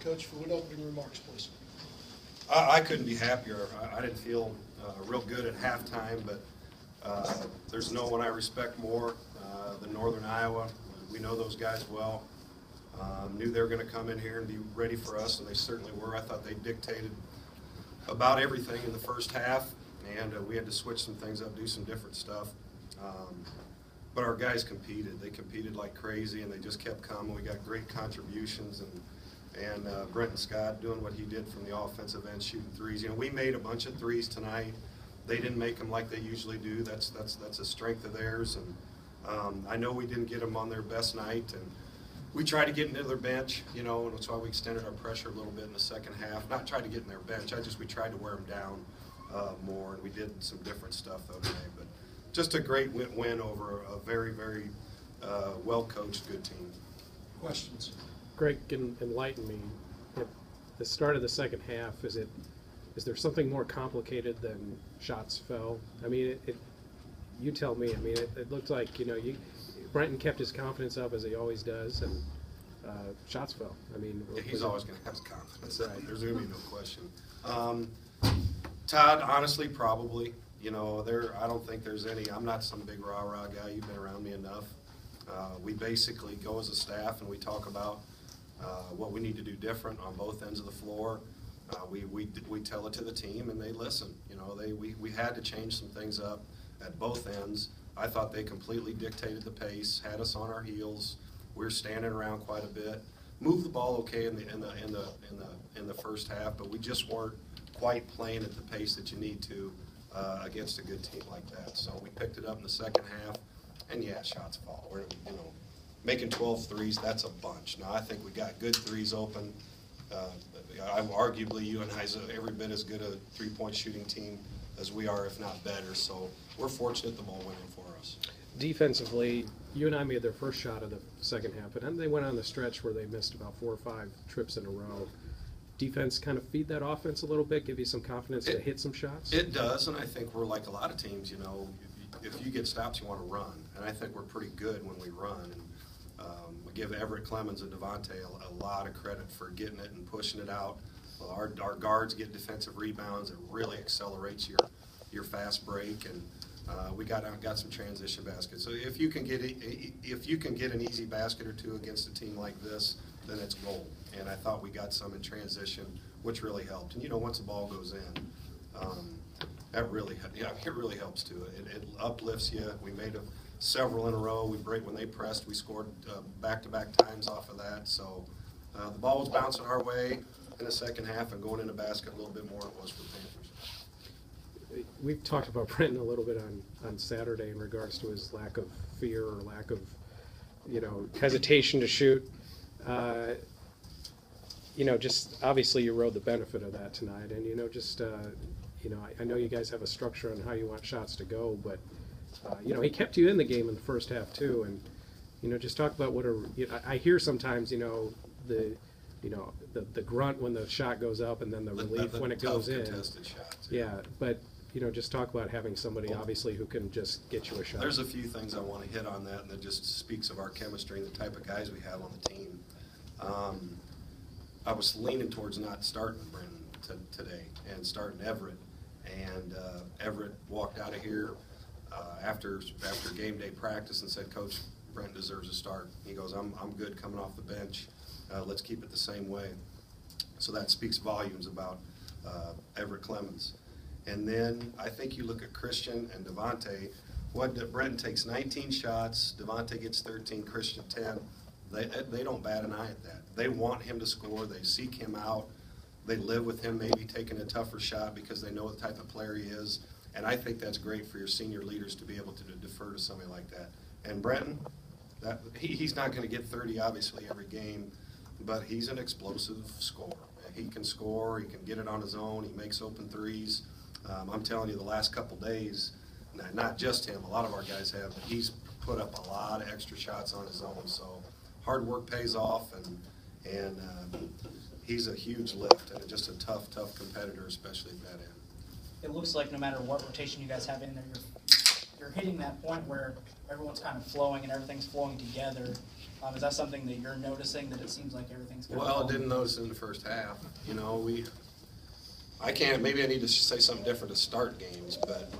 Coach, for what opening remarks, please. I couldn't be happier. I didn't feel real good at halftime, but there's no one I respect more than Northern Iowa. We know those guys well. Knew they were going to come in here and be ready for us, and they certainly were. I thought they dictated about everything in the first half, and we had to switch some things up, do some different stuff. But our guys competed. They competed like crazy, and they just kept coming. We got great contributions, and Brenton Scott doing what he did from the offensive end, shooting threes. You know, we made a bunch of threes tonight. They didn't make them like they usually do. That's a strength of theirs, and I know we didn't get them on their best night, and we tried to get into their bench, you know, and that's why we extended our pressure a little bit in the second half. Not tried to get in their bench. We tried to wear them down more, and we did some different stuff though today. But just a great win over a very, very well-coached, good team. Questions? Greg, enlighten me. At the start of the second half, is there something more complicated than shots fell? I mean, you tell me. I mean, it looked like, you know, Brenton kept his confidence up as he always does, and shots fell. I mean, yeah, he's always going to have his confidence. Right. There's going to be no question. Todd, honestly, probably. You know, I don't think there's any. I'm not some big rah-rah guy. You've been around me enough. We basically go as a staff and we talk about what we need to do different on both ends of the floor. We tell it to the team and they listen. You know, we had to change some things up at both ends. I thought they completely dictated the pace, had us on our heels. We were standing around quite a bit. Moved the ball okay in the first half, but we just weren't quite playing at the pace that you need to against a good team like that. So we picked it up in the second half, and yeah, shots fall. We're, you know, making 12 threes, that's a bunch. Now I think we got good threes open. Arguably UNI's every bit as good a three-point shooting team as we are, if not better. So we're fortunate the ball went in for us. Defensively, UNI made their first shot of the second half, and then they went on the stretch where they missed about 4 or 5 trips in a row. Defense kind of feed that offense a little bit, give you some confidence to hit some shots? It does, and I think we're like a lot of teams, you know, if you get stops, you want to run. And I think we're pretty good when we run. And we give Everett Clemens and Devontae a lot of credit for getting it and pushing it out. Our guards get defensive rebounds. It really accelerates your fast break, and we got some transition baskets. So if you can get an easy basket or two against a team like this, then it's gold. And I thought we got some in transition, which really helped. And you know, once the ball goes in, it really helps too. It uplifts you. We made several in a row. When they pressed, we scored back-to-back times off of that. So the ball was bouncing our way in the second half and going in the basket a little bit more than it was for the Panthers. We've talked about Brenton a little bit on Saturday in regards to his lack of fear or lack of, you know, hesitation to shoot. You know, just obviously you rode the benefit of that tonight, and you know, just you know, I know you guys have a structure on how you want shots to go, but you know, he kept you in the game in the first half too, and you know, just talk about what I hear sometimes, you know, the grunt when the shot goes up and then the relief when it goes in. Shots, yeah, but you know, just talk about having somebody obviously who can just get you a shot. There's a few things I want to hit on that, and that just speaks of our chemistry and the type of guys we have on the team. I was leaning towards not starting Brenton today and starting Everett, and Everett walked out of here after game day practice and said, "Coach, Brenton deserves a start." He goes, "I'm good coming off the bench. Let's keep it the same way." So that speaks volumes about Everett Clemens. And then I think you look at Christian and Devontae. Brenton takes 19 shots, Devontae gets 13, Christian 10. They don't bat an eye at that. They want him to score. They seek him out. They live with him maybe taking a tougher shot because they know the type of player he is. And I think that's great for your senior leaders to be able to defer to somebody like that. And Brenton, he's not going to get 30 obviously every game, but he's an explosive scorer. He can score. He can get it on his own. He makes open threes. I'm telling you, the last couple days, not just him, a lot of our guys have, but he's put up a lot of extra shots on his own. So hard work pays off, and he's a huge lift and just a tough competitor, especially at that end. It looks like no matter what rotation you guys have in there, you're hitting that point where everyone's kind of flowing and everything's flowing together. Is that something that you're noticing, that it seems like everything's kind Well, I of didn't notice it in the first half. You know, maybe I need to say something different to start games, but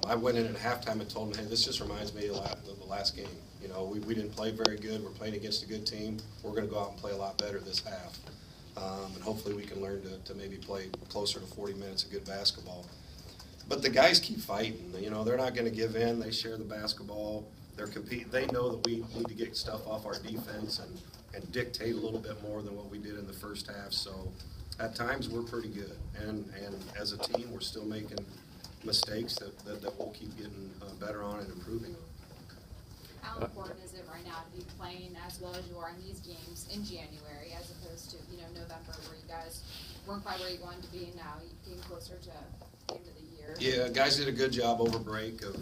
I went in at halftime and told them, hey, this just reminds me of the last game. You know, we didn't play very good. We're playing against a good team. We're going to go out and play a lot better this half. And hopefully we can learn to maybe play closer to 40 minutes of good basketball. But the guys keep fighting. You know, they're not going to give in. They share the basketball. They're competing. They know that we need to get stuff off our defense and dictate a little bit more than what we did in the first half. So at times we're pretty good. And as a team, we're still making mistakes that we'll keep getting better on and improving on. How important is it right now to be playing as well as you are in these games in January as opposed to, November, where you guys weren't quite where you wanted to be, and now getting closer to the end of the year? Yeah, guys did a good job over break of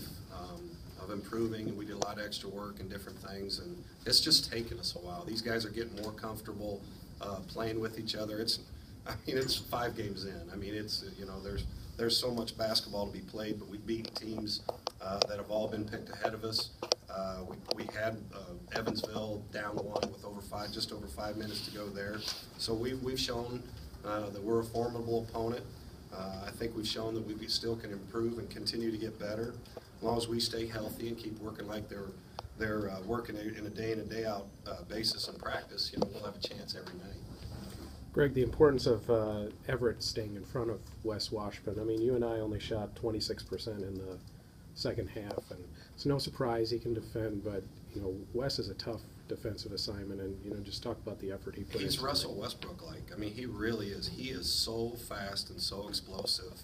improving, and we did a lot of extra work and different things, and it's just taken us a while. These guys are getting more comfortable playing with each other. It's 5 games in. I mean, it's there's so much basketball to be played, but we beat teams that have all been picked ahead of us. We had Evansville down 1 with just over 5 minutes to go there. So we've shown that we're a formidable opponent. I think we've shown that we still can improve and continue to get better as long as we stay healthy and keep working like they're working in a day in and day out basis in practice. We'll have a chance every night. Greg, the importance of Everett staying in front of Wes Washburn. I mean, UNI only shot 26% in the second half, and it's no surprise he can defend, but Wes is a tough defensive assignment, and just talk about the effort he put in. He's Russell Westbrook-like. I mean, he really is. He is so fast and so explosive.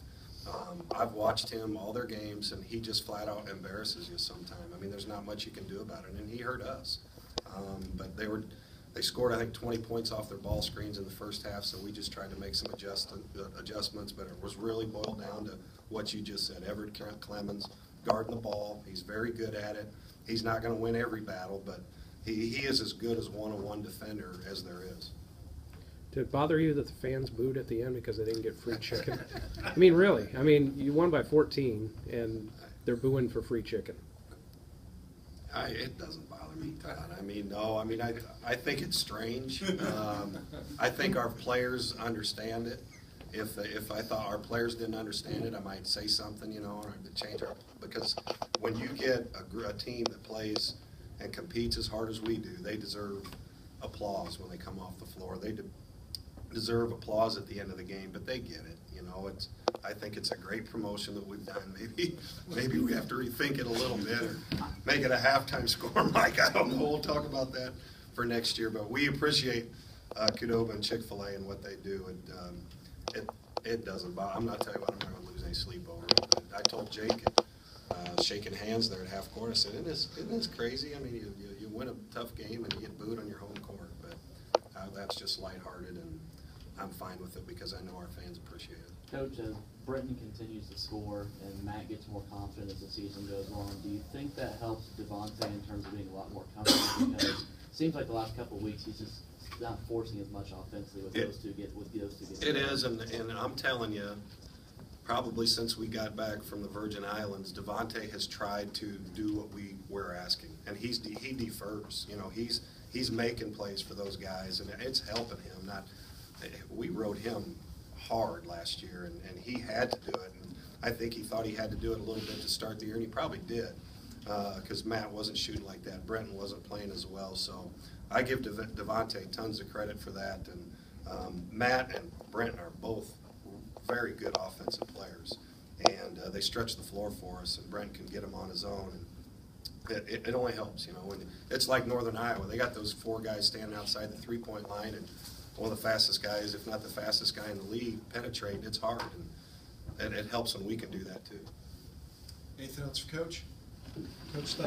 I've watched him all their games, and he just flat out embarrasses you sometime. I mean, there's not much you can do about it, and he hurt us. But they scored, I think, 20 points off their ball screens in the first half, so we just tried to make some adjustments, but it was really boiled down to what you just said. Everett Clemens guarding the ball. He's very good at it. He's not going to win every battle, but he is as good as one-on-one defender as there is. Did it bother you that the fans booed at the end because they didn't get free chicken? I mean, really. I mean, you won by 14, and they're booing for free chicken. It doesn't bother me, Todd. I mean, no. I mean, I think it's strange. I think our players understand it. If I thought our players didn't understand it, I might say something, or to change our. Because when you get a team that plays and competes as hard as we do, they deserve applause when they come off the floor. They deserve applause at the end of the game, but they get it. I think it's a great promotion that we've done. Maybe we have to rethink it a little bit or make it a halftime score, Mike. I don't know. We'll talk about that for next year. But we appreciate Qdoba and Chick-fil-A and what they do. And it doesn't bother. I'm not telling you what, I'm not going to lose any sleep over it. I told Jake, shaking hands there at half court, I said, isn't this crazy? I mean, you win a tough game and you get booed on your home court. But that's just lighthearted, and I'm fine with it because I know our fans appreciate it. Coach, as Brenton continues to score and Matt gets more confident as the season goes on, do you think that helps Devontae in terms of being a lot more comfortable? Because it seems like the last couple of weeks he's just not forcing as much offensively with those two getting. It is, and I'm telling you, probably since we got back from the Virgin Islands, Devontae has tried to do what we're asking, and he defers. He's making plays for those guys, and it's helping him. We rode him hard last year, and he had to do it. And I think he thought he had to do it a little bit to start the year, and he probably did, because Matt wasn't shooting like that. Brenton wasn't playing as well. So I give Devontae tons of credit for that. And Matt and Brenton are both very good offensive players, and they stretch the floor for us, and Brenton can get him on his own. And it only helps, when it's like Northern Iowa. They got those 4 guys standing outside the three-point line, and one of the fastest guys, if not the fastest guy in the league, penetrate. It's hard, and it helps when we can do that too. Anything else for Coach? Coach, thank you.